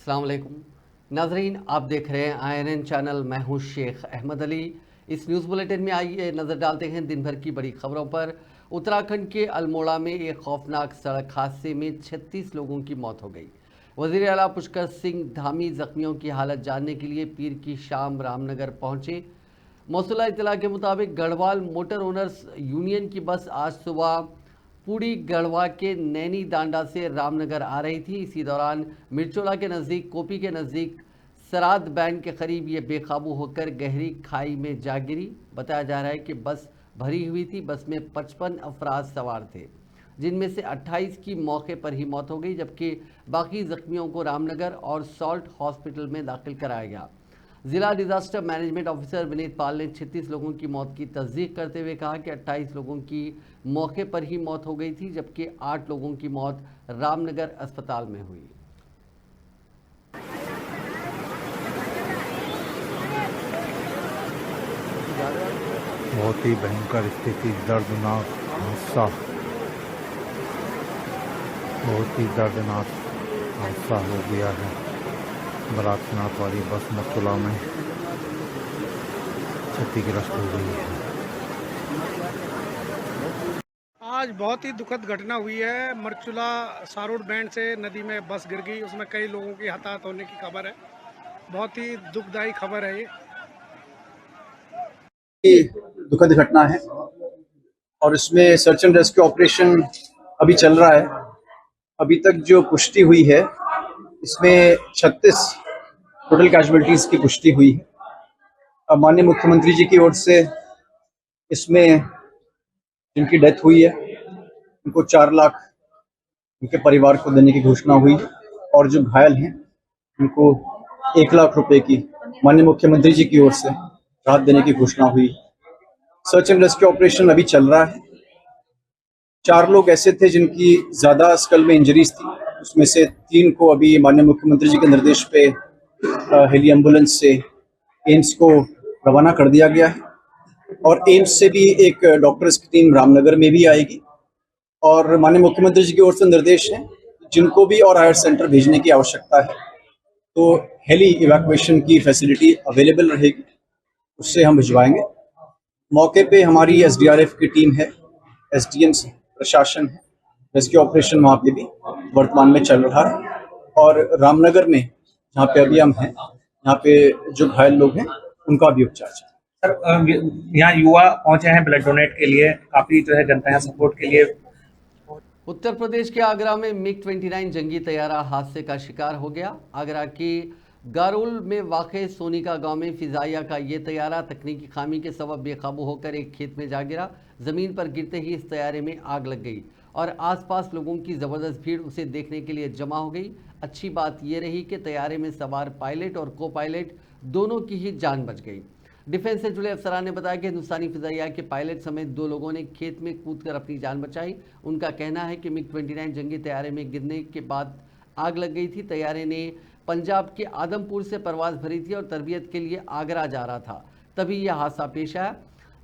अस्सलाम वालेकुम नाजरीन, आप देख रहे हैं INN चैनल। मैं हूं शेख अहमद अली। इस न्यूज़ बुलेटिन में आइए नज़र डालते हैं दिन भर की बड़ी खबरों पर। उत्तराखंड के अल्मोड़ा में एक खौफनाक सड़क हादसे में 36 लोगों की मौत हो गई। वज़ीर आला पुष्कर सिंह धामी जख्मियों की हालत जानने के लिए पीर की शाम रामनगर पहुंचे। मौसूला इतला के मुताबिक गढ़वाल मोटर ओनर्स यूनियन की बस आज सुबह पूड़ी गढ़वा के नैनी डांडा से रामनगर आ रही थी। इसी दौरान मिर्चोला के नज़दीक कोपी के नज़दीक सराद बैंड के करीब ये बेकाबू होकर गहरी खाई में जा गिरी। बताया जा रहा है कि बस भरी हुई थी। बस में 55 अफराद सवार थे, जिनमें से 28 की मौके पर ही मौत हो गई, जबकि बाकी जख्मियों को रामनगर और सॉल्ट हॉस्पिटल में दाखिल कराया गया। जिला डिजास्टर मैनेजमेंट ऑफिसर विनीत पाल ने 36 लोगों की मौत की तस्दीक करते हुए कहा कि 28 लोगों की मौके पर ही मौत हो गई थी, जबकि 8 लोगों की मौत रामनगर अस्पताल में हुई। बहुत ही भयंकर स्थिति, दर्दनाक हादसा, बहुत ही दर्दनाक हादसा हो गया है। बारातनाथ वाली बस मथुरा में क्षतिग्रस्त हो गई है। आज बहुत ही दुखद घटना हुई है। मरचुला सारोड बैंड से नदी में बस गिर गई, उसमें कई लोगों की हताहत होने की खबर है। बहुत ही दुखदायी खबर है ये दुखद घटना है और इसमें सर्च एंड रेस्क्यू ऑपरेशन अभी चल रहा है। अभी तक जो पुष्टि हुई है इसमें 36 टोटल कैजुअलिटीज की पुष्टि हुई है। अब माननीय मुख्यमंत्री जी की ओर से इसमें जिनकी डेथ हुई है उनको 4 लाख उनके परिवार को देने की घोषणा हुई है और जो घायल हैं उनको 1 लाख रुपए की माननीय मुख्यमंत्री जी की ओर से राहत देने की घोषणा हुई। सर्च एंड रेस्क्यू ऑपरेशन अभी चल रहा है। 4 लोग ऐसे थे जिनकी ज्यादा स्कल में इंजरीज थी, उसमें से 3 को अभी माननीय मुख्यमंत्री जी के निर्देश पे हेली एम्बुलेंस से एम्स को रवाना कर दिया गया है और एम्स से भी एक डॉक्टर्स की टीम रामनगर में भी आएगी और माननीय मुख्यमंत्री जी की ओर से निर्देश है जिनको भी और हायर सेंटर भेजने की आवश्यकता है तो हेली इवैक्यूएशन की फैसिलिटी अवेलेबल रहेगी, उससे हम भिजवाएंगे। मौके पे हमारी SDRF की टीम है, SDM प्रशासन है। रेस्क्यू ऑपरेशन वहाँ पे भी वर्तमान में चल रहा है और रामनगर में जहाँ पे अभी हम हैं, यहाँ पे जो घायल लोग हैं उनका भी उपचार चल रहा है। सर, यहाँ युवा पहुंचे हैं ब्लड डोनेट के लिए, काफी जो है जनता है सपोर्ट के लिए। उत्तर प्रदेश के आगरा में MiG-29 जंगी तैयारा हादसे का शिकार हो गया। आगरा के गारुल में वाक़े सोनिका गांव में फिजाइया का ये तैयारा तकनीकी खामी के सबब बेकाबू होकर एक खेत में जा गिरा। ज़मीन पर गिरते ही इस तैयारे में आग लग गई और आसपास लोगों की ज़बरदस्त भीड़ उसे देखने के लिए जमा हो गई। अच्छी बात यह रही कि तैयारे में सवार पायलट और को पायलट दोनों की ही जान बच गई। डिफेंस से जुड़े अफसरान ने बताया कि हिंदुस्तानी फिजाइया के पायलट समेत 2 लोगों ने खेत में कूदकर अपनी जान बचाई। उनका कहना है कि MiG-29 जंगी तैयारे में गिरने के बाद आग लग गई थी। तैयारे ने पंजाब के आदमपुर से परवाज भरी थी और तरबियत के लिए आगरा जा रहा था, तभी यह हादसा पेश आया।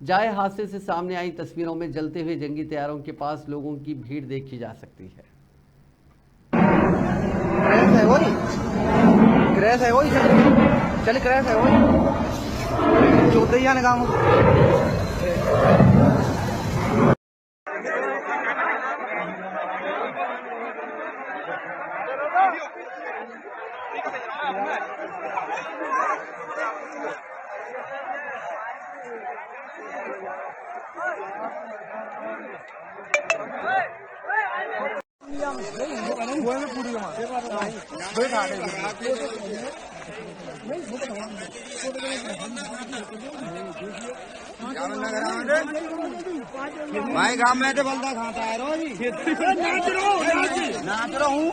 जाए हादसे से सामने आई तस्वीरों में जलते हुए जंगी तैयारों के पास लोगों की भीड़ देखी जा सकती है। क्रैश है वही चल क्रैश है वही चौथे जाने काम भाई गांव में तो बलदा खाता है नाच रहा हूँ।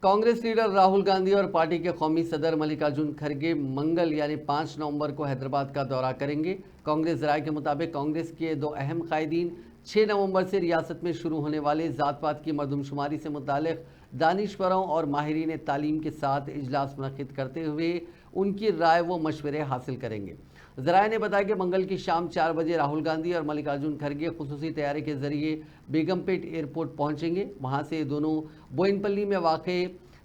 कांग्रेस लीडर राहुल गांधी और पार्टी के कौमी सदर मल्लिकार्जुन खड़गे मंगल यानी 5 नवंबर को हैदराबाद का दौरा करेंगे। कांग्रेस राय के मुताबिक कांग्रेस के 2 अहम कायदीन 6 नवंबर से रियासत में शुरू होने वाले ज़ात पात की मरदमशुमारी से मुतालिक दानिश्वरों और माहिरीन तालीम के साथ इजलास मुनक़िद करते हुए उनकी राय व मशवरे हासिल करेंगे। ज़राए ने बताया कि मंगल की शाम 4 बजे राहुल गांधी और मल्लिकार्जुन खड़गे खुसूसी तैयारी के जरिए बेगमपेट एयरपोर्ट पहुंचेंगे। वहां से दोनों बोयनपल्ली में वाक़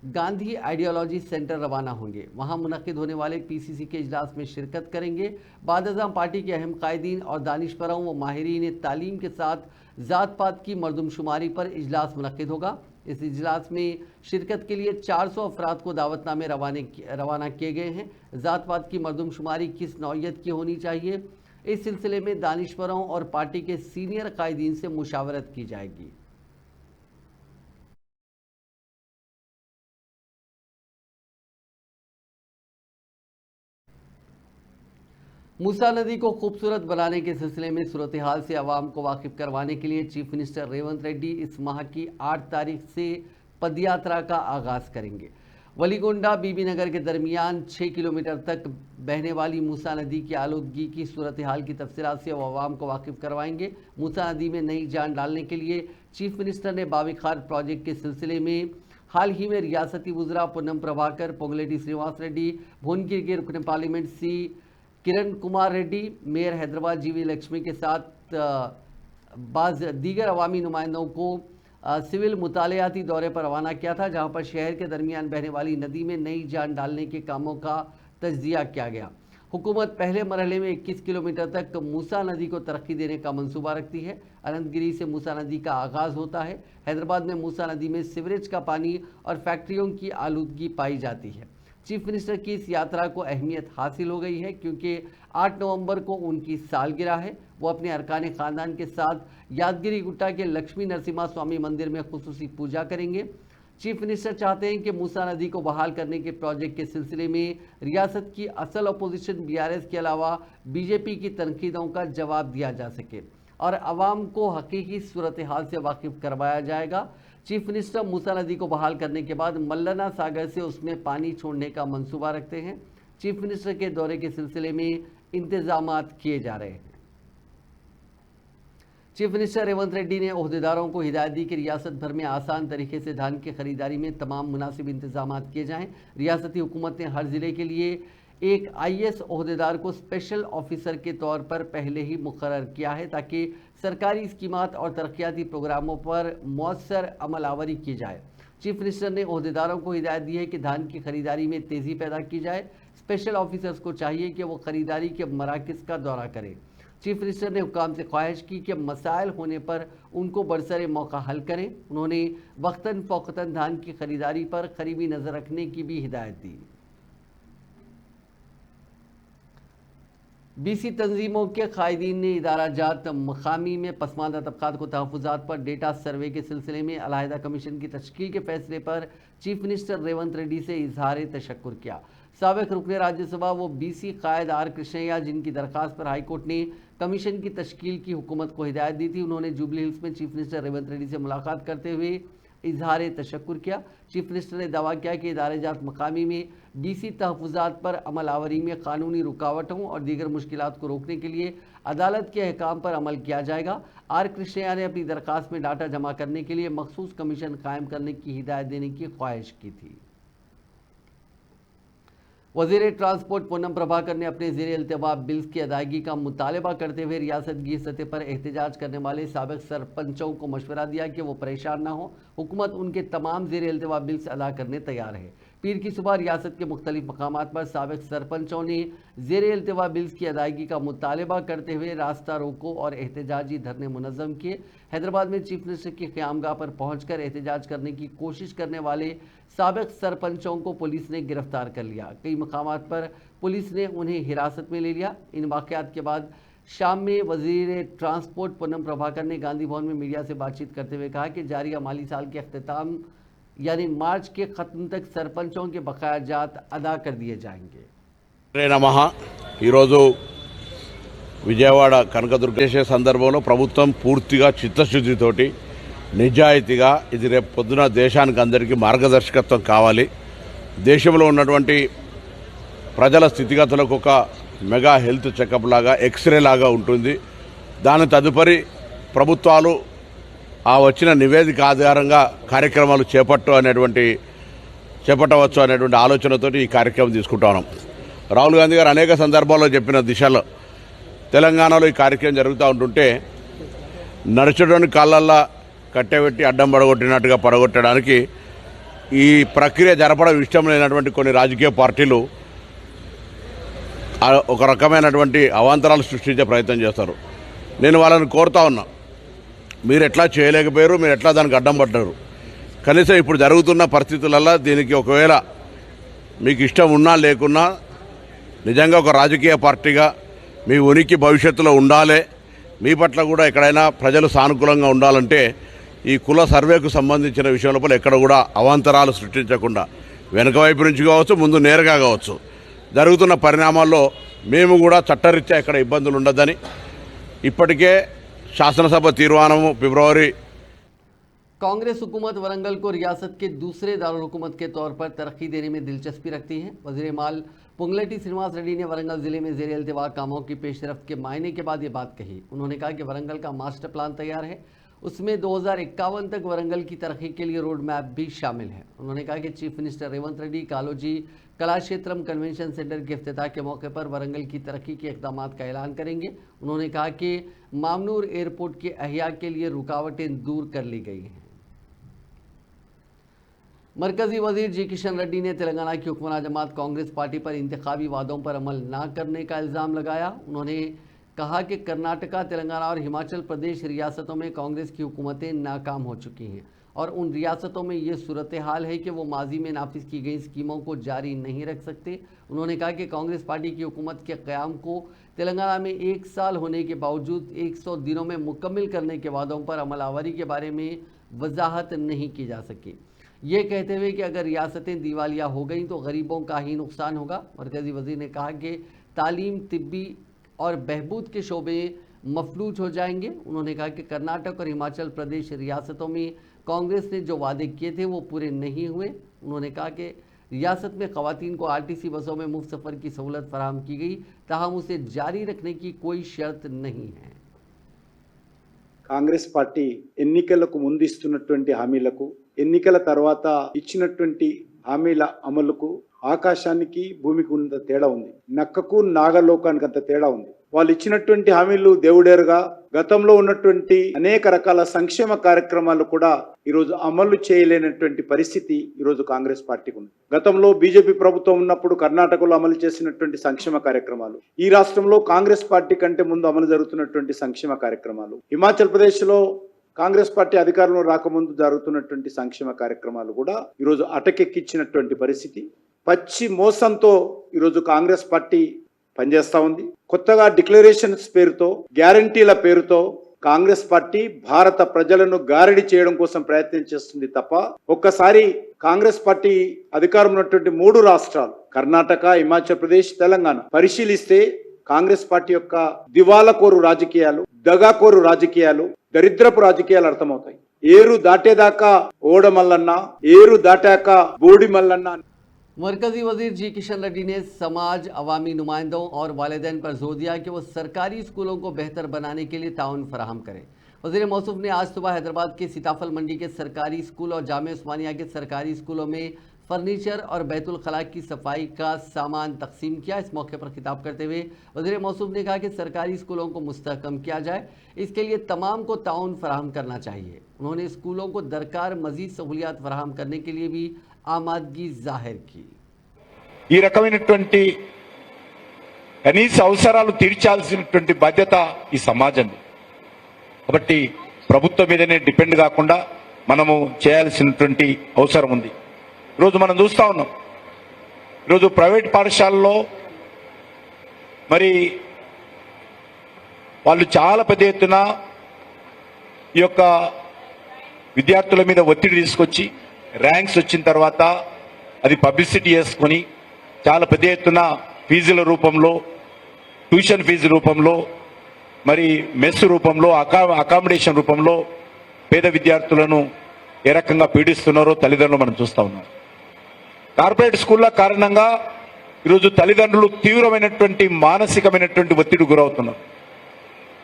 गांधी आइडियोलॉजी सेंटर रवाना होंगे। वहां मुनक्किद होने वाले पीसीसी के इजलास में शिरकत करेंगे। बाद-ए-आज़म पार्टी के अहम कायदीन और दानिशवरों व माहिरीन तालीम के साथ ज़ात पात की मरदमशुमारी पर इजलास मुनक्किद होगा। इस इजलास में शिरकत के लिए 400 अफराद को दावतनामे रवाना किए गए हैं। ज़ात पात की मरदमशुमारी किस नौइयत की होनी चाहिए, इस सिलसिले में दानिशवरों और पार्टी के सीनियर कायदीन से मुशावरत की जाएगी। मूसा नदी को खूबसूरत बनाने के सिलसिले में सूरत हाल से आवाम को वाकिफ करवाने के लिए चीफ मिनिस्टर रेवंत रेड्डी इस माह की 8 तारीख से पदयात्रा का आगाज़ करेंगे। वलीगोंडा बीबी नगर के दरमियान 6 किलोमीटर तक बहने वाली मूसा नदी की आलूदगी की सूरत हाल की तफसीलात से आवाम को वाकिफ करवाएंगे। मूसा नदी में नई जान डालने के लिए चीफ मिनिस्टर ने बाविखार प्रोजेक्ट के सिलसिले में हाल ही में रियासती वुज़रा पूनम प्रभाकर, पोंगलेटी श्रीनिवास रेड्डी, भुवनगिर के रुकन पार्लियामेंट सी किरण कुमार रेड्डी, मेयर हैदराबाद जीवी लक्ष्मी के साथ बाज़ दीगर अवामी नुमाइंदों को सिविल मुतालियाती दौरे पर रवाना किया था, जहां पर शहर के दरमियान बहने वाली नदी में नई जान डालने के कामों का तज्जिया किया गया। हुकूमत पहले मरहले में 21 किलोमीटर तक मूसा नदी को तरक्की देने का मंसूबा रखती है। अनंतगिरी से मूसा नदी का आगाज़ होता है। हैदराबाद में मूसा नदी में सीवरेज का पानी और फैक्ट्रियों की आलूदगी पाई जाती है। चीफ मिनिस्टर की इस यात्रा को अहमियत हासिल हो गई है क्योंकि 8 नवंबर को उनकी सालगिरह है। वो अपने अरकान ख़ानदान के साथ यादगिरी गुट्टा के लक्ष्मी नरसिम्हा स्वामी मंदिर में खुसूसी पूजा करेंगे। चीफ मिनिस्टर चाहते हैं कि मूसा नदी को बहाल करने के प्रोजेक्ट के सिलसिले में रियासत की असल अपोजिशन बीआरएस के अलावा बीजेपी की तनकीदों का जवाब दिया जा सके और आवाम को हकीकी सूरत हाल से वाकिफ करवाया जाएगा। चीफ मिनिस्टर मूसा नदी को बहाल करने के बाद मल्लाना सागर से उसमें पानी छोड़ने का मंसूबा रखते हैं। चीफ मिनिस्टर के दौरे के सिलसिले में इंतजामात किए जा रहे हैं। चीफ मिनिस्टर रेवंत रेड्डी ने ओहदेदारों को हिदायत दी कि रियासत भर में आसान तरीके से धान की खरीदारी में तमाम मुनासिब इंतजामात किए जाएं। रियासती हुकूमत ने हर ज़िले के लिए एक आईएएस ओहदेदार को स्पेशल ऑफिसर के तौर पर पहले ही मुकर्रर किया है ताकि सरकारी स्कीमात और तरक्याती प्रोग्रामों पर मौसर अमल आवरी की जाए। चीफ मिनिस्टर ने ओहदेदारों को हिदायत दी है कि धान की खरीदारी में तेज़ी पैदा की जाए। स्पेशल ऑफिसर्स को चाहिए कि वो खरीदारी के मराकज़ का दौरा करें। चीफ मिनिस्टर ने हुकाम से ख्वाहिश की कि मसाइल होने पर उनको बरसरे मौका हल करें। उन्होंने वक्तन फ़ौक़तन धान की खरीदारी पर करीबी नज़र रखने की भी हिदायत दी। बीसी तंजीमों के कायदीन ने इदारा जात मकामी में पसमानदा तबकात को तहफ़्फ़ुज़ात पर डेटा सर्वे के सिलसिले में अलहदा कमीशन की तश्कील के फैसले पर चीफ मिनिस्टर रेवंत रेड्डी से इजहार तशक्कुर किया। साबिक़ रुकन राज्यसभा वो बीसी कायद आर कृष्णैया, जिनकी दरख्वास्त पर हाईकोर्ट ने कमीशन की तश्कील की हुकूमत को हिदायत दी थी, उन्होंने जुबली हिल्स में चीफ मिनिस्टर रेवंत रेड्डी से मुलाकात करते हुए इजहार तशक्कुर किया। चीफ मिनिस्टर ने दावा किया कि इदारे जात मकामी में बीसी तहफ़्फ़ुज़ात पर अमल आवरी में कानूनी रुकावटों और दीगर मुश्किलात को रोकने के लिए अदालत के अहकाम पर अमल किया जाएगा। आर कृष्णैया ने अपनी दरख्वास्त में डाटा जमा करने के लिए मखसूस कमीशन कायम करने की हिदायत देने की ख्वाहिश की थी। वज़ीर ट्रांसपोर्ट पूनम प्रभाकर ने अपने ज़ेर इल्तिवा बिल्स की अदायगी का मुतालबा करते हुए रियासतगी सतह पर एहतजाज करने वाले साबिक़ सरपंचों को मशवरा दिया कि वो परेशान ना हो। हुकूमत उनके तमाम ज़ेर इल्तिवा बिल्स अदा करने तैयार है। पीर की सुबह रियासत के मुख्तलिफ मकामात पर साबिक़ सरपंचों ने ज़ेर इल्तिवा बिल्स की अदायगी का मुतालबा करते हुए रास्ता रोको और एहतजाजी धरने मुनज़्ज़म किए। हैदराबाद में चीफ मिनिस्टर की क़यामगाह पर पहुँचकर एहतजाज करने की कोशिश करने वाले साबिक़ सरपंचों को पुलिस ने गिरफ्तार कर लिया। कई मकामात पर पुलिस ने उन्हें हिरासत में ले लिया। इन वाक़यात के बाद शाम में वज़ीर ट्रांसपोर्ट पूनम प्रभाकर ने गांधी भवन में मीडिया से बातचीत करते हुए कहा कि जारिया माली साल के अख्तिताम यानी मार्च के ख़त्म तक सरपंचों के बकाया जात अदा कर दिए जाएंगे। नमः ఈరోజు విజయవాడ కనకదుర్గ చేసే సందర్భంలో ప్రభుత్వం పూర్తిగా చిత్తశుద్ధితోటి నిజాయితీగా ఇది రేపు పొద్దున దేశానికి అందరికీ మార్గదర్శకత్వం కావాలి. దేశంలో ఉన్నటువంటి ప్రజల స్థితిగతులకు ఒక మెగా హెల్త్ చెకప్ లాగా ఎక్స్రే లాగా ఉంటుంది. దాని తదుపరి ప్రభుత్వాలు ఆ వచ్చిన నివేదిక ఆధారంగా కార్యక్రమాలు చేపట్టవచ్చు అనేటువంటి ఆలోచనతో ఈ కార్యక్రమం తీసుకుంటా ఉన్నాం. రాహుల్ గాంధీ గారు అనేక సందర్భాల్లో చెప్పిన దిశలో తెలంగాణలో ఈ కార్యక్రమం జరుగుతూ ఉంటుంటే నడుచడానికి కాళ్ళల్లో కట్టెబెట్టి అడ్డం పడగొట్టినట్టుగా పడగొట్టడానికి ఈ ప్రక్రియ జరపడం ఇష్టం లేనటువంటి కొన్ని రాజకీయ పార్టీలు ఒక రకమైనటువంటి అవాంతరాలు సృష్టించే ప్రయత్నం చేస్తారు. నేను వాళ్ళని కోరుతా ఉన్నా, మీరు ఎట్లా చేయలేకపోయారు, మీరు ఎట్లా దానికి అడ్డం పడ్డారు. కనీసం ఇప్పుడు జరుగుతున్న పరిస్థితులలో దీనికి ఒకవేళ మీకు ఇష్టం ఉన్నా లేకున్నా నిజంగా ఒక రాజకీయ పార్టీగా మీ ఉనికి భవిష్యత్తులో ఉండాలి, మీ పట్ల కూడా ఎక్కడైనా ప్రజలు సానుకూలంగా ఉండాలంటే ఈ కుల సర్వేకు సంబంధించిన విషయం లోపల ఎక్కడ కూడా అవాంతరాలు సృష్టించకుండా వెనుక వైపు నుంచి కావచ్చు, ముందు నేరుగా కావచ్చు, జరుగుతున్న పరిణామాల్లో మేము కూడా చట్టరీత్యా ఎక్కడ ఇబ్బందులు ఉండదని ఇప్పటికే శాసనసభ తీర్మానము ఫిబ్రవరి कांग्रेस हुकूमत वरंगल को रियासत के दूसरे दारुल हुकूमत के तौर पर तरक्की देने में दिलचस्पी रखती है। वज़ीर माल पुंगलेटी श्रीनिवास रेड्डी ने वरंगल जिले में ज़ेर अल्तवा कामों की पेशरफ के मायने के बाद ये बात कही। उन्होंने कहा कि वरंगल का मास्टर प्लान तैयार है, उसमें 2051 तक वरंगल की तरक्की के लिए रोड मैप भी शामिल है। उन्होंने कहा कि chief minister Revanth Reddy Kaloji Kalakshetram convention centre के इफ्तिताह के मौके पर वरंगल की तरक्की के इक़दाम का ऐलान करेंगे। उन्होंने कहा कि मामनूर एयरपोर्ट के अहिया के लिए रुकावटें दूर कर ली गई हैं। मरकजी वजीर जी किशन रेड्डी ने तेलंगाना की हुक्मरान जमात कांग्रेस पार्टी पर इंतखाबी वादों पर अमल न करने का इल्ज़ाम लगाया। उन्होंने कहा कि कर्नाटका, तेलंगाना और हिमाचल प्रदेश रियासतों में कांग्रेस की हुकूमतें नाकाम हो चुकी हैं और उन रियासतों में ये सूरत हाल है कि वो माजी में नाफिज की गई स्कीमों को जारी नहीं रख सकते। उन्होंने कहा कि कांग्रेस पार्टी की हुकूमत के क़याम को तेलंगाना में 1 साल होने के बावजूद 100 दिनों में मुकम्मल करने के वादों पर अमलावरी के बारे में वजाहत नहीं की जा सकी। ये कहते हुए कि अगर रियासतें दिवालिया हो गई तो गरीबों का ही नुकसान होगा। मरकज़ी वज़ीर ने कहा कि तालीम, तिब्बी और बहबूद के शोबे मफलूज हो जाएंगे। उन्होंने कहा कि कर्नाटक और हिमाचल प्रदेश रियासतों में कांग्रेस ने जो वादे किए थे वो पूरे नहीं हुए। उन्होंने कहा कि रियासत में ख़वातीन को आरटीसी बसों में मुफ्त सफ़र की सहूलत फराहम की गई, ताहम उसे जारी रखने की कोई शर्त नहीं है। కాంగ్రెస్ పార్టీ ఎన్నికలకు ముందు ఇస్తున్నటువంటి హామీలకు, ఎన్నికల తర్వాత ఇచ్చినటువంటి హామీల అమలుకు ఆకాశానికి భూమికి ఉన్నంత తేడా ఉంది. నక్కకు నాగలోకానికి అంత తేడా ఉంది. వాళ్ళు ఇచ్చినటువంటి హామీలు దేవుడేరుగా గతంలో ఉన్నటువంటి అనేక రకాల సంక్షేమ కార్యక్రమాలు కూడా ఈరోజు అమలు చేయలేనటువంటి పరిస్థితి ఈరోజు కాంగ్రెస్ పార్టీకి ఉంది. గతంలో బీజేపీ ప్రభుత్వం ఉన్నప్పుడు కర్ణాటకలో అమలు చేసినటువంటి సంక్షేమ కార్యక్రమాలు, ఈ రాష్ట్రంలో కాంగ్రెస్ పార్టీ కంటే ముందు అమలు జరుగుతున్నటువంటి సంక్షేమ కార్యక్రమాలు, హిమాచల్ ప్రదేశ్లో కాంగ్రెస్ పార్టీ అధికారంలో రాకముందు జరుగుతున్నటువంటి సంక్షేమ కార్యక్రమాలు కూడా ఈరోజు అటకెక్కించినటువంటి పరిస్థితి. పచ్చి మోసంతో ఈరోజు కాంగ్రెస్ పార్టీ పనిచేస్తా ఉంది. కొత్తగా డిక్లరేషన్స్ పేరుతో, గ్యారంటీల పేరుతో కాంగ్రెస్ పార్టీ భారత ప్రజలను గారడి చేయడం కోసం ప్రయత్నం చేస్తుంది తప్ప, ఒక్కసారి కాంగ్రెస్ పార్టీ అధికారం ఉన్నటువంటి 3 రాష్ట్రాలు కర్ణాటక, హిమాచల్ ప్రదేశ్, తెలంగాణ పరిశీలిస్తే కాంగ్రెస్ పార్టీ యొక్క దివాలకోరు రాజకీయాలు, దగాకోరు రాజకీయాలు, దరిద్రపు రాజకీయాలు అర్థమవుతాయి. ఏరు దాటేదాకా ఓడమల్లన్న, ఏరు దాటాక బోడి మల్లన్న। मरकजी वजीर जी किशन रेड्डी ने समाज, अवामी नुमाइंदों और वालिदैन पर जोर दिया कि वो सरकारी स्कूलों को बेहतर बनाने के लिए ताउन फराहम करें। वज़ीर मौसूफ ने आज सुबह हैदराबाद के सीताफल मंडी के सरकारी स्कूल और जामे उस्मानिया के सरकारी स्कूलों में फर्नीचर और बैतुल खला की सफाई का सामान तकसीम किया। इस मौके पर खिताब करते हुए वज़ीर मौसूफ ने कहा कि सरकारी स्कूलों को मुस्तहकम किया जाए, इसके लिए तमाम को ताउन फराहम करना चाहिए। उन्होंने स्कूलों को दरकार मज़ीद सहूलियात फराहम करने के लिए भी आमादगी जाहिर की। ఈ రకమైనటువంటి కనీస అవసరాలు తీర్చాల్సినటువంటి బాధ్యత ఈ సమాజం. కాబట్టి ప్రభుత్వం మీదనే డిపెండ్ కాకుండా మనము చేయాల్సినటువంటి అవసరం ఉంది. ఈరోజు మనం చూస్తా ఉన్నాం, ఈరోజు ప్రైవేట్ పాఠశాలలో మరి వాళ్ళు చాలా పెద్ద ఎత్తున ఈ యొక్క విద్యార్థుల మీద ఒత్తిడి తీసుకొచ్చి ర్యాంక్స్ వచ్చిన తర్వాత అది పబ్లిసిటీ చేసుకొని చాలా పెద్ద ఎత్తున ఫీజుల రూపంలో, ట్యూషన్ ఫీజు రూపంలో, మరి మెస్ రూపంలో, అకామిడేషన్ రూపంలో పేద విద్యార్థులను ఏ రకంగా పీడిస్తున్నారో తల్లిదండ్రులు మనం చూస్తూ ఉన్నాం. కార్పొరేట్ స్కూళ్ళ కారణంగా ఈరోజు తల్లిదండ్రులు తీవ్రమైనటువంటి మానసికమైనటువంటి ఒత్తిడి గురవుతున్నారు.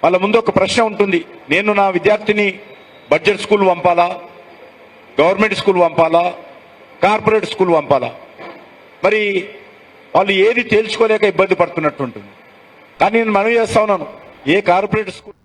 వాళ్ళ ముందు ఒక ప్రశ్న ఉంటుంది, నేను నా విద్యార్థిని బడ్జెట్ స్కూల్ పంపాలా, గవర్నమెంట్ స్కూల్ పంపాలా, కార్పొరేట్ స్కూల్ పంపాలా? మరి వాళ్ళు ఏది తేల్చుకోలేక ఇబ్బంది పడుతున్నట్టు ఉంటుంది. కానీ నేను మనవి చేస్తా ఉన్నాను, ఏ కార్పొరేట్ స్కూల్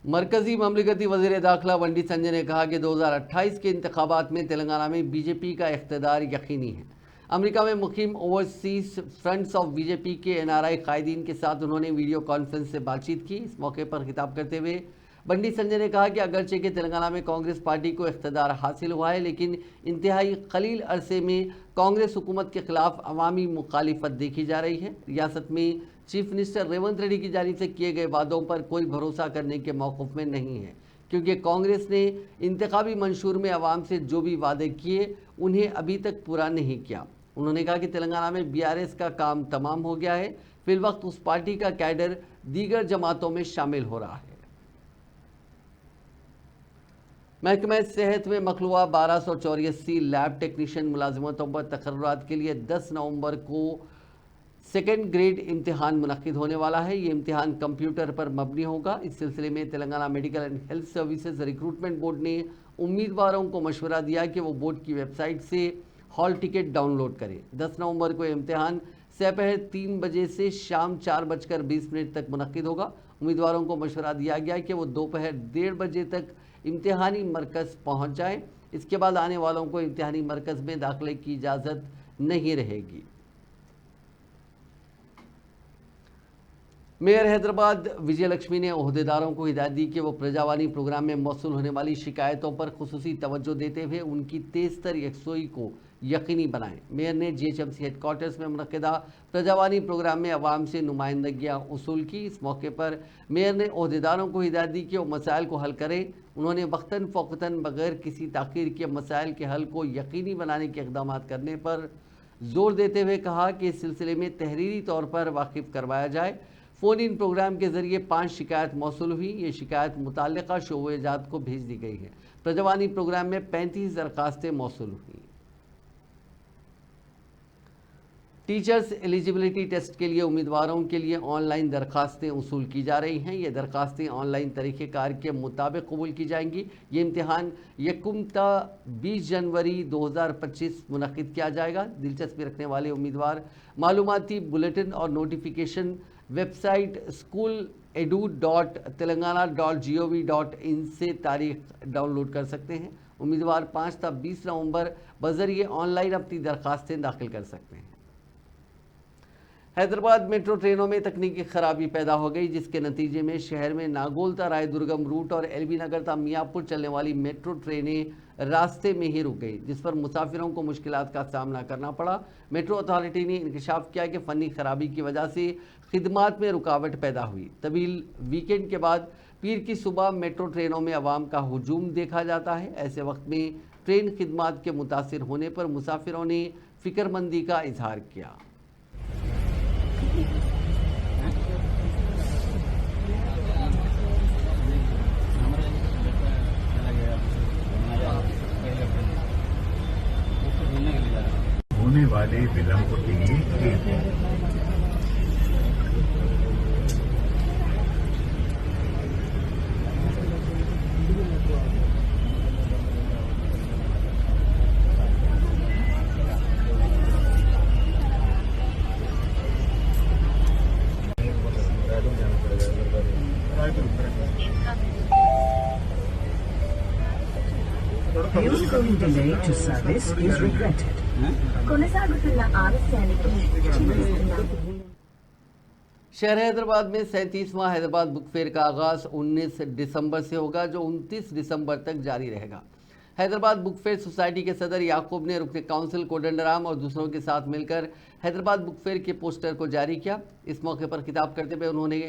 मरकजी ममलिकती वज़ीर दाखिला बंडी संजय ने कहा कि 2028 के इंतखाबात में तेलंगाना में बीजेपी का इख्तिदार यकीनी है। अमेरिका में मुकीम ओवरसीज फ्रंट्स ऑफ बीजेपी के NRI कायदीन के साथ उन्होंने वीडियो कॉन्फ्रेंस से बातचीत की। इस मौके पर खिताब करते हुए बंडी संजय ने कहा कि अगरचे के तेलंगाना में कांग्रेस पार्टी को इख्तिदार हासिल हुआ है, लेकिन इंतहाई कलील अरसे में कांग्रेस हुकूमत के खिलाफ अवामी मुखालिफत देखी जा रही है। रियासत में चीफ मिनिस्टर रेवंत रेड्डी की जानिब से किए गए वादों पर कोई भरोसा करने के मौक़िफ़ में नहीं है, क्योंकि कांग्रेस ने इंतखाबी मंशूर में अवाम से जो भी वादे किए उन्हें अभी तक पूरा नहीं किया। उन्होंने कहा कि तेलंगाना में BRS का काम तमाम हो गया है, फिलवक्त उस पार्टी का कैडर दीगर जमातों में शामिल हो रहा है। महकमा सेहत में मखलूआ 1284 लैब टेक्नीशियन मुलाजिमतों पर तकर्रुरात के लिए 10 नवंबर को सेकेंड ग्रेड इम्तिहान मुनक्किद होने वाला है। ये इम्तिहान कंप्यूटर पर मबनी होगा। इस सिलसिले में Telangana medical and health services recruitment board ने उम्मीदवारों को मशवरा दिया कि वो बोर्ड की वेबसाइट से हॉल टिकट डाउनलोड करें। 10 नवंबर को इम्तिहान दोपहर 3 बजे से शाम 4:20 तक मुनक्किद होगा। उम्मीदवारों को मशवरा दिया गया कि वो दोपहर 1:30 बजे तक इम्तिहानी मरकज़ पहुंच जाएं। इसके बाद आने वालों को इम्तिहानी मरकज़ में दाखिले की इजाज़त नहीं रहेगी। मेयर हैदराबाद विजय लक्ष्मी ने ओहदेदारों को हिदायत दी कि वो प्रजावानी प्रोग्राम में मौसूल होने वाली शिकायतों पर खुसूसी तवज्जो देते हुए उनकी तेज़तर यकसुई को यकीनी बनाएं। मेयर ने GHMC हेडक्वार्टर्स में मुनक्किदा प्रजावानी प्रोग्राम में अवाम से नुमाइंदगियाँ उसूल की। इस मौके पर मेयर ने ओहदेदारों को हिदायत दी कि वो मसाइल को हल करें। उन्होंने वक्तन फ़ौक़तन बगैर किसी ताख़ीर के मसाइल के हल को यकीनी बनाने के इक़दाम करने पर जोर देते हुए कहा कि इस सिलसिले में तहरीरी तौर पर वाकिफ़ करवाया जाए। फ़ोन इन प्रोग्राम के ज़रिए 5 शिकायत मौसूल हुई। ये शिकायत मुताल्लिक़ा शोबे-जात को भेज दी गई है। प्रजावानी प्रोग्राम में 35 दरखास्तें मौसूल हुई। टीचर्स एलिजिबिलिटी टेस्ट के लिए उम्मीदवारों के लिए ऑनलाइन दरखास्तें वसूल की जा रही हैं। ये दरखास्तें ऑनलाइन तरीक़ेकार के मुताबिक कबूल की जाएंगी। ये इम्तिहान 20 जनवरी 2025 मुनक्किद किया जाएगा। दिलचस्पी रखने वाले उम्मीदवार मालूमाती बुलेटिन और नोटिफिकेशन वेबसाइट schooledu.telangana.gov.in से तारीख डाउनलोड कर सकते हैं। उम्मीदवार 5 से 20 नवंबर बजरिए ऑनलाइन अपनी दरखास्तें दाखिल कर सकते हैं। हैदराबाद मेट्रो ट्रेनों में तकनीकी खराबी पैदा हो गई, जिसके नतीजे में शहर में नागोलता रायदुर्गम रूट और LB नगर ता मियाँपुर चलने वाली मेट्रो ट्रेनें रास्ते में ही रुक गई, जिस पर मुसाफिरों को मुश्किलात का सामना करना पड़ा। मेट्रो अथॉरिटी ने इंकशाफ किया कि फ़नी खराबी की वजह से खिदमात में रुकावट पैदा हुई। तवील वीकेंड के बाद पीर की सुबह मेट्रो ट्रेनों में अवाम का हुजूम देखा जाता है। ऐसे वक्त में ट्रेन खिदमात के मुतासिर होने पर मुसाफिरों ने फ़िक्रमंदी का इजहार किया। होने वाले विलंब के लिए Useful delay to service is regretted. కొనసాగుతున్న ఆలస్యానికి క్షమిస్తున్నాం। शहर हैदराबाद में 37वां हैदराबाद बुक फेयर का आगाज़ 19 दिसंबर से होगा, जो 29 दिसंबर तक जारी रहेगा। हैदराबाद बुक फेयर सोसाइटी के सदर याकूब ने रुकन काउंसिल कोदंडराम और दूसरों के साथ मिलकर हैदराबाद बुक फेयर के पोस्टर को जारी किया। इस मौके पर खिताब करते हुए उन्होंने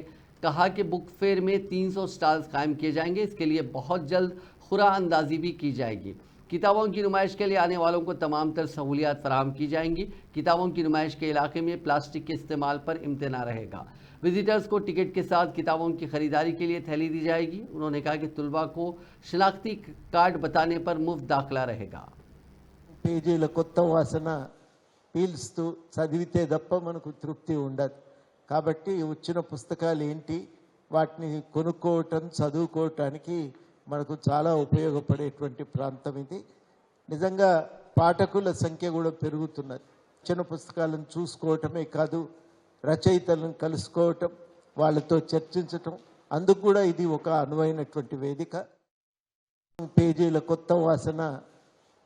कहा कि बुक फेयर में 300 स्टॉल्स कायम किए जाएंगे। इसके लिए बहुत जल्द खुरा अंदाजी भी की जाएगी। किताबों की नुमाइश के लिए आने वालों को तमाम तर सहूलियात फराहम की जाएंगी। किताबों की नुमाइश के इलाके में प्लास्टिक के इस्तेमाल पर इम्तना रहेगा। विजिटर्स को टिकट के साथ किताबों की खरीदारी के लिए थैली दी जाएगी। उन्होंने कहा कि तुलबा को शनाख्ती कार्ड बताने पर मुफ्त दाखिला रहेगा। పేజీల కొత్త వాసన పీల్స్తూ చదివితే తప్ప మనకు తృప్తి ఉండదు, కాబట్టి వచ్చిన పుస్తకాలు ఏంటి వాటిని కొనుక్కోవటం చదువుకోవటానికి మనకు చాలా ఉపయోగపడేటువంటి ప్రాంతం ఇది. నిజంగా పాఠకుల సంఖ్య కూడా పెరుగుతున్నది. వచ్చిన పుస్తకాలను చూసుకోవటమే కాదు, రచయితలను కలుసుకోవటం, వాళ్ళతో చర్చించటం, అందుకు కూడా ఇది ఒక అనువైనటువంటి వేదిక. పేజీల కొత్త వాసన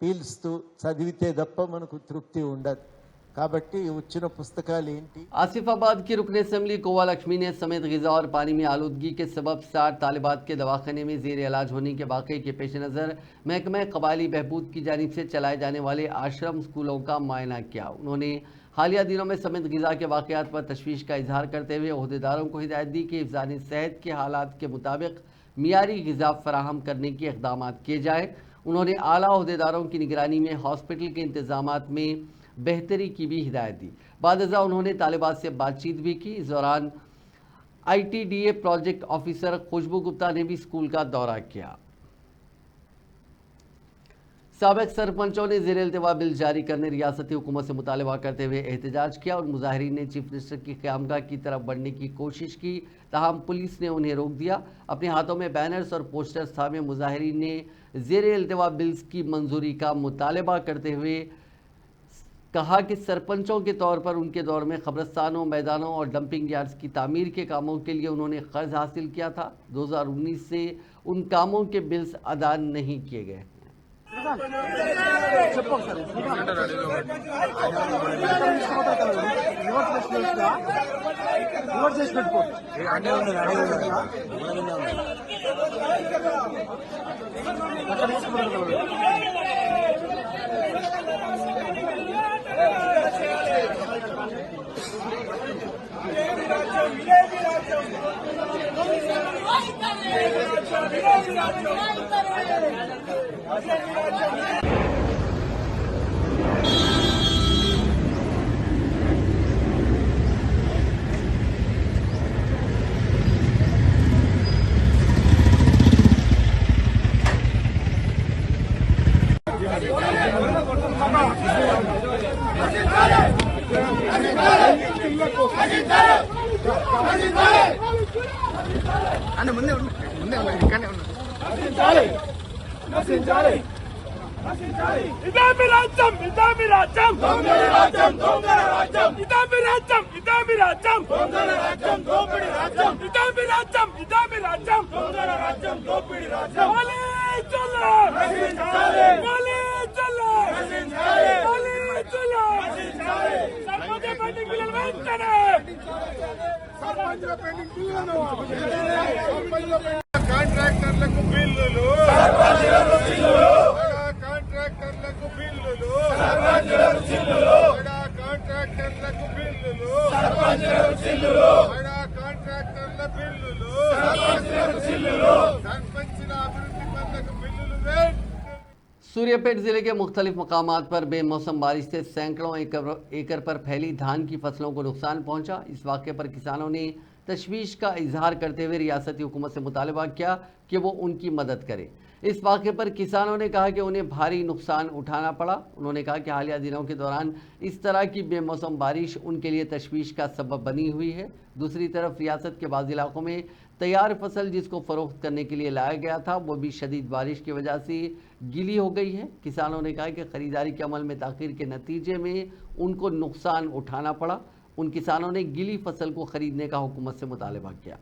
పీల్స్తూ చదివితే తప్ప మనకు తృప్తి ఉండదు. కాబట్టి వచ్చిన పుస్తకాలు ఏంటి? आसिफाबाद की रुकन असम्बली कोवा लक्ष्मी ने समेत ग़िज़ा और पानी में आलूदगी के सबब 60 तालिबात के दवाखाने में ज़ेर इलाज होने के वाक़े के पेश नज़र महकमा कबायली बहबूद की जानिब से चलाए जाने वाले आश्रम स्कूलों का मुआयना किया। उन्होंने हालिया दिनों में समेत ग़िज़ा के वाक़यात पर तशवीश का इजहार करते हुए अहदेदारों को हिदायत दी कि हिफ़्ज़ान सेहत के हालात के मुताबिक मियारी ग़िज़ा फराहम करने के इक़दाम किए जाए। उन्होंने आला अहदेदारों की निगरानी में हॉस्पिटल के इंतज़ामात में बेहतरी की भी हिदायत दी। बादजा उन्होंने तालिबात से बातचीत भी की। इस दौरान ITDA प्रोजेक्ट ऑफिसर खुशबू गुप्ता ने भी स्कूल का दौरा किया। साबिक सरपंचों ने ज़ेर इल्तिवा बिल जारी करने रियासती हुकूमत से मुतालबा करते हुए एहतजाज किया और मुजाहिरीन ने चीफ मिनिस्टर की क़यामगाह की तरफ बढ़ने की कोशिश की, ताहम पुलिस ने उन्हें रोक दिया। अपने हाथों में बैनर्स और पोस्टर्स थामे मुजाहिरीन ने ज़ेर इल्तिवा बिल्स की मंजूरी का मुतालबा करते हुए कहा कि सरपंचों के तौर पर उनके दौर में कब्रिस्तानों, मैदानों और डंपिंग यार्ड्स की तामीर के कामों के लिए उन्होंने कर्ज हासिल किया था। 2019 से उन कामों के बिल्स अदा नहीं किए गए। కాంట్రాక్టర్లకు బిల్లులు, కాంట్రాక్టర్లకు బిల్లులు, కాంట్రాక్టర్లకు బిల్లులు, కాంట్రాక్టర్ల బిల్లులు, సర్పంచుల అభివృద్ధి పనులకు బిల్లులు వేయండి। सूर्यापेट जिले के मुख्तलिफ मकामात पर बेमौसम बारिश से सैकड़ों एकड़ पर फैली धान की फसलों को नुकसान पहुंचा। इस वाक़े पर किसानों ने तशवीश का इजहार करते हुए रियासती हुकूमत से मुतालबा किया कि वो उनकी मदद करे। इस वाक़े पर किसानों ने कहा कि उन्हें भारी नुकसान उठाना पड़ा। उन्होंने कहा कि हालिया दिनों के दौरान इस तरह की बेमौसम बारिश उनके लिए तशवीश का सबब बनी हुई है। दूसरी तरफ रियासत के बाज़ इलाकों में तैयार फसल जिसको फ़रोख्त करने के लिए लाया गया था वो भी शदीद बारिश की वजह से गीली हो गई है। किसानों ने कहा कि ख़रीदारी के अमल में ताख़ीर के नतीजे में उनको नुकसान उठाना पड़ा। उन किसानों ने गीली फसल को ख़रीदने का हुकूमत से मुतालबा किया।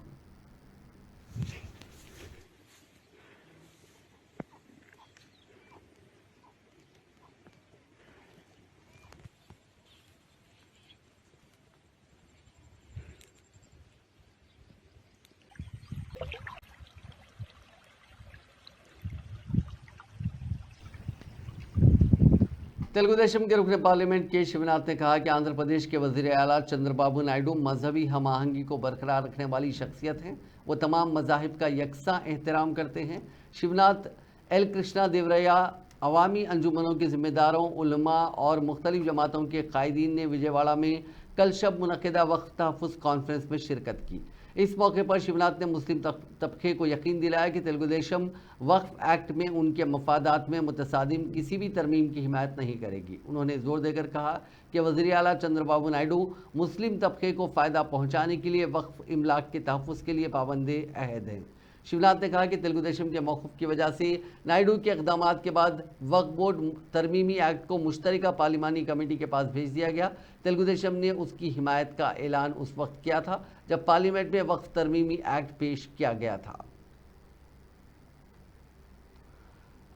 तेलुगुदेशम के रुकन पार्लियामेंट के शिवनाथ ने कहा कि आंध्र प्रदेश के वज़ीर आला चंद्रबाबू नायडू मजहबी हम आहंगी को बरकरार रखने वाली शख्सियत हैं। वो तमाम मज़ाहिब का यकसा एहतराम करते हैं। शिवनाथ एल कृष्णा देवरैया अवामी अंजुमनों के ज़िम्मेदारों, उलमा और मुख्तलिफ जमातों के कायदीन ने विजयवाड़ा में कल शब मुनक़िदा वक्फ तहफ़्फ़ुज़ कॉन्फ्रेंस में शिरकत की। इस मौके पर शिवनाथ ने मुस्लिम तबके को यकीन दिलाया कि तेलुगुदेशम वक्फ एक्ट में उनके मफादात में मुतसादिम किसी भी तरमीम की हिमायत नहीं करेगी। उन्होंने जोर देकर कहा कि वज़ीर आला चंद्रबाबू नायडू मुस्लिम तबके को फ़ायदा पहुँचाने के लिए वक्फ इमलाक के तहफ़्फ़ुज़ के लिए पाबंद अहद हैं। शिवनाथ ने कहा कि तेलुगुदेशम के मौक़िफ़ की वजह से नायडू के इक़दामात के बाद वक्फ बोर्ड तरमीमी एक्ट को मुश्तरका पार्लिमानी कमेटी के पास भेज दिया गया। तेलुगुदेशम ने उसकी हिमायत का ऐलान उस वक्त किया था जब पार्लियामेंट में वक्फ तरमीमी एक्ट पेश किया गया था।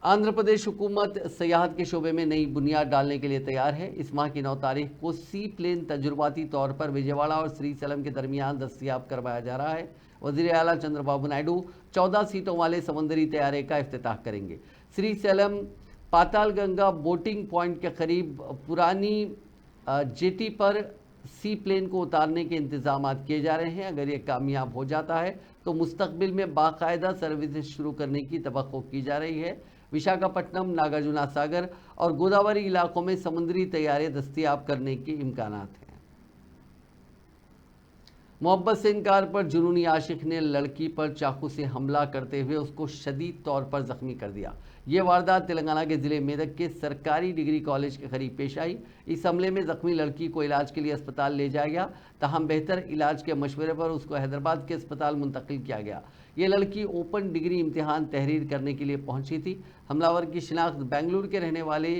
आंध्र प्रदेश हुकूमत सयाहत के शोबे में नई बुनियाद डालने के लिए तैयार है। इस माह की 9 तारीख को सी प्लेन तजुर्बाती तौर पर विजयवाड़ा और श्रीशैलम के दरमियान दस्तयाब करवाया जा रहा है। वज़ीर आला चंद्रबाबू नायडू 14 सीटों वाले समंदरी तैयारे का इफ्तिताह करेंगे। श्रीशैलम पातालगंगा बोटिंग पॉइंट के करीब पुरानी जेटी पर सी प्लेन को उतारने के इंतजाम किए जा रहे हैं। अगर ये कामयाब हो जाता है तो मुस्तकबिल में बाकायदा सर्विसेज शुरू करने की तवक्को की जा रही है। विशाखापट्टनम, नागार्जुना सागर और गोदावरी इलाकों में समुद्री तैयारे दस्तयाब करने के इम्कानात हैं। मोहब्बत से इनकार पर जुनूनी आशिक ने लड़की पर चाकू से हमला करते हुए उसको शदीद तौर पर जख्मी कर दिया। ये वारदात तेलंगाना के ज़िले मेदक के सरकारी डिग्री कॉलेज के करीब पेश आई। इस हमले में जख्मी लड़की को इलाज के लिए अस्पताल ले जाया गया, तहम बेहतर इलाज के मशवरे पर उसको हैदराबाद के अस्पताल मुंतकिल किया गया। ये लड़की ओपन डिग्री इम्तिहान तहरीर करने के लिए पहुंची थी। हमलावर की शिनाख्त बेंगलुरु के रहने वाले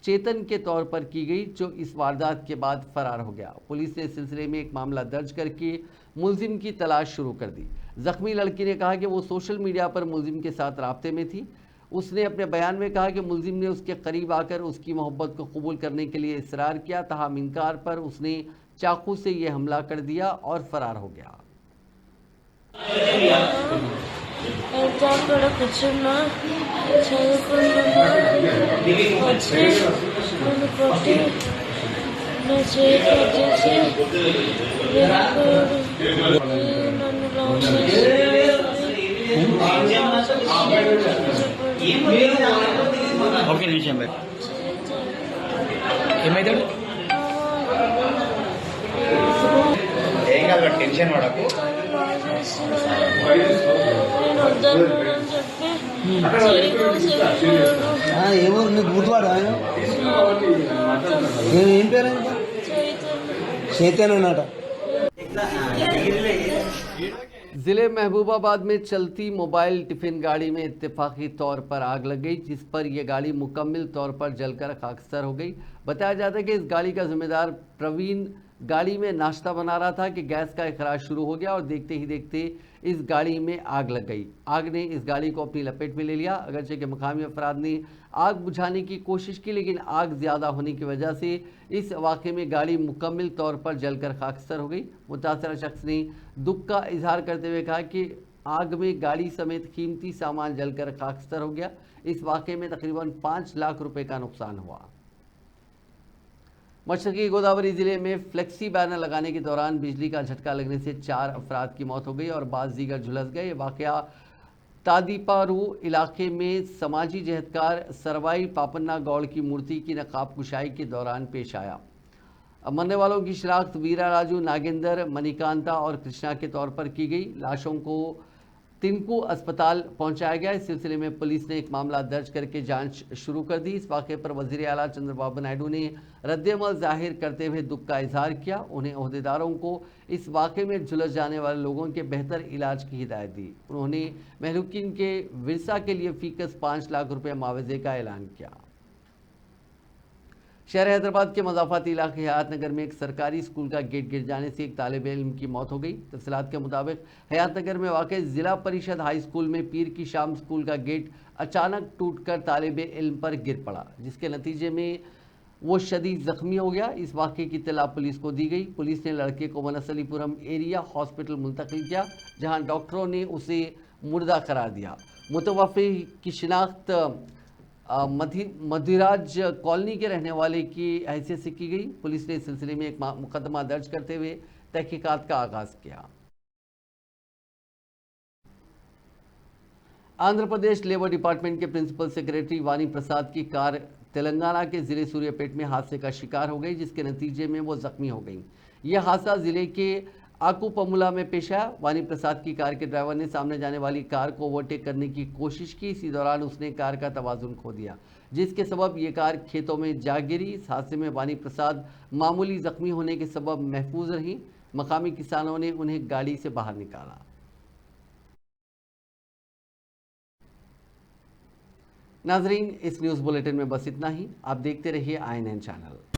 चेतन के तौर पर की गई, जो इस वारदात के बाद फरार हो गया। पुलिस ने इस सिलसिले में एक मामला दर्ज करके मुलजिम की तलाश शुरू कर दी। जख्मी लड़की ने कहा कि वो सोशल मीडिया पर मुलजिम के साथ राब्ते में थी। उसने अपने बयान में कहा कि मुलजिम ने उसके करीब आकर उसकी मोहब्बत को कबूल करने के लिए इसरार किया, तहम इनकार पर उसने चाकू से ये हमला कर दिया और फरार हो गया। అక్కడ కూర్చున్నా చదువుకుంటున్నా వచ్చి నన్ను కొట్టి నా చేయి కట్ చేసి నన్ను లవ్ ఒక నిమిషం ఏమైతాడు ఏం కాదు టెన్షన్ పడకు ఏమో నీకు గుర్తువాడా ఏం పేరు చైతన్య అన్నట जिले महबूबाबाद में चलती मोबाइल टिफिन गाड़ी में इत्तेफाकी तौर पर आग लग गई, जिस पर यह गाड़ी मुकम्मल तौर पर जलकर खाकसर हो गई। बताया जाता है कि इस गाड़ी का जिम्मेदार प्रवीण गाड़ी में नाश्ता बना रहा था कि गैस का इखराज शुरू हो गया और देखते ही देखते इस गाड़ी में आग लग गई। आग ने इस गाड़ी को अपनी लपेट में ले लिया। अगरचे के मकामी अफराद ने आग बुझाने की कोशिश की, लेकिन आग ज़्यादा होने की वजह से इस वाक़े में गाड़ी मुकम्मल तौर पर जलकर खाकसर हो गई। मुतासरा शख्स ने दुख का इजहार करते हुए कहा कि आग में गाड़ी समेत कीमती सामान जलकर खाकसर हो गया। इस वाक़े में तकरीबन 5 लाख रुपए का नुकसान हुआ। मशरकी गोदावरी ज़िले में फ्लेक्सी बैनर लगाने के दौरान बिजली का झटका लगने से 4 अफराद की मौत हो गई और बाज़ दीगर झुलस गए। ये वाक़या तादीपारू इलाके में समाजी जहदकार सरवाई पापन्ना गौड़ की मूर्ति की नकाब कुशाई के दौरान पेश आया। मरने वालों की शिनाख्त वीरा राजू, नागेंद्र, मणिकांता और कृष्णा के तौर पर की गई। लाशों को तिनको अस्पताल पहुंचाया गया। इस सिलसिले में पुलिस ने एक मामला दर्ज करके जांच शुरू कर दी। इस वाक़े पर वज़ीर आला चंद्रबाबू नायडू ने रद्द-ए-अमल जाहिर करते हुए दुख का इजहार किया। उन्हें ओहदेदारों को इस वाक़े में झुलस जाने वाले लोगों के बेहतर इलाज की हिदायत दी। उन्होंने महलूकिन के विरसा के लिए फ़ीकस 5 लाख रुपये मुआवजे का ऐलान किया। शहर हैदराबाद के मज़ाफ़ाती इलाके हयात नगर में एक सरकारी स्कूल का गेट गिर जाने से एक तालिब इल्म की मौत हो गई। तफसीलात के मुताबिक हयात नगर में वाक़ ज़िला परिषद हाई स्कूल में पीर की शाम स्कूल का गेट अचानक टूटकर तालिब इल्म पर गिर पड़ा, जिसके नतीजे में वो शदीद ज़ख्मी हो गया। इस वाक़े की इत्तला पुलिस को दी गई। पुलिस ने लड़के को वनसलीपुरम एरिया हॉस्पिटल मुंतकिल किया, जहाँ डॉक्टरों ने उसे मुर्दा करार दिया। मुतवफ़्फ़ी की शिनाख्त मधिराज कॉलोनी के रहने वाले की हैसियत से की गई। पुलिस ने इस सिलसिले में एक मुकदमा दर्ज करते हुए तहकीकात का आगाज़ किया। आंध्र प्रदेश लेबर डिपार्टमेंट के प्रिंसिपल सेक्रेटरी वानी प्रसाद की कार तेलंगाना के ज़िले सूर्यापेट में हादसे का शिकार हो गई, जिसके नतीजे में वो ज़ख्मी हो गई। यह हादसा ज़िले के आकुपमुला में पेश आया। वानी प्रसाद की कार के ड्राइवर ने सामने जाने वाली कार को ओवरटेक करने की कोशिश की। इसी दौरान उसने कार का तवाज़ुन खो दिया, जिसके सबब ये कार खेतों में जा गिरी। इस हादसे में वानी प्रसाद मामूली ज़ख्मी होने के सबब महफूज रहीं। मकामी किसानों ने उन्हें गाड़ी से बाहर निकाला। नाजरीन, इस न्यूज़ बुलेटिन में बस इतना ही। आप देखते रहिए INN चैनल।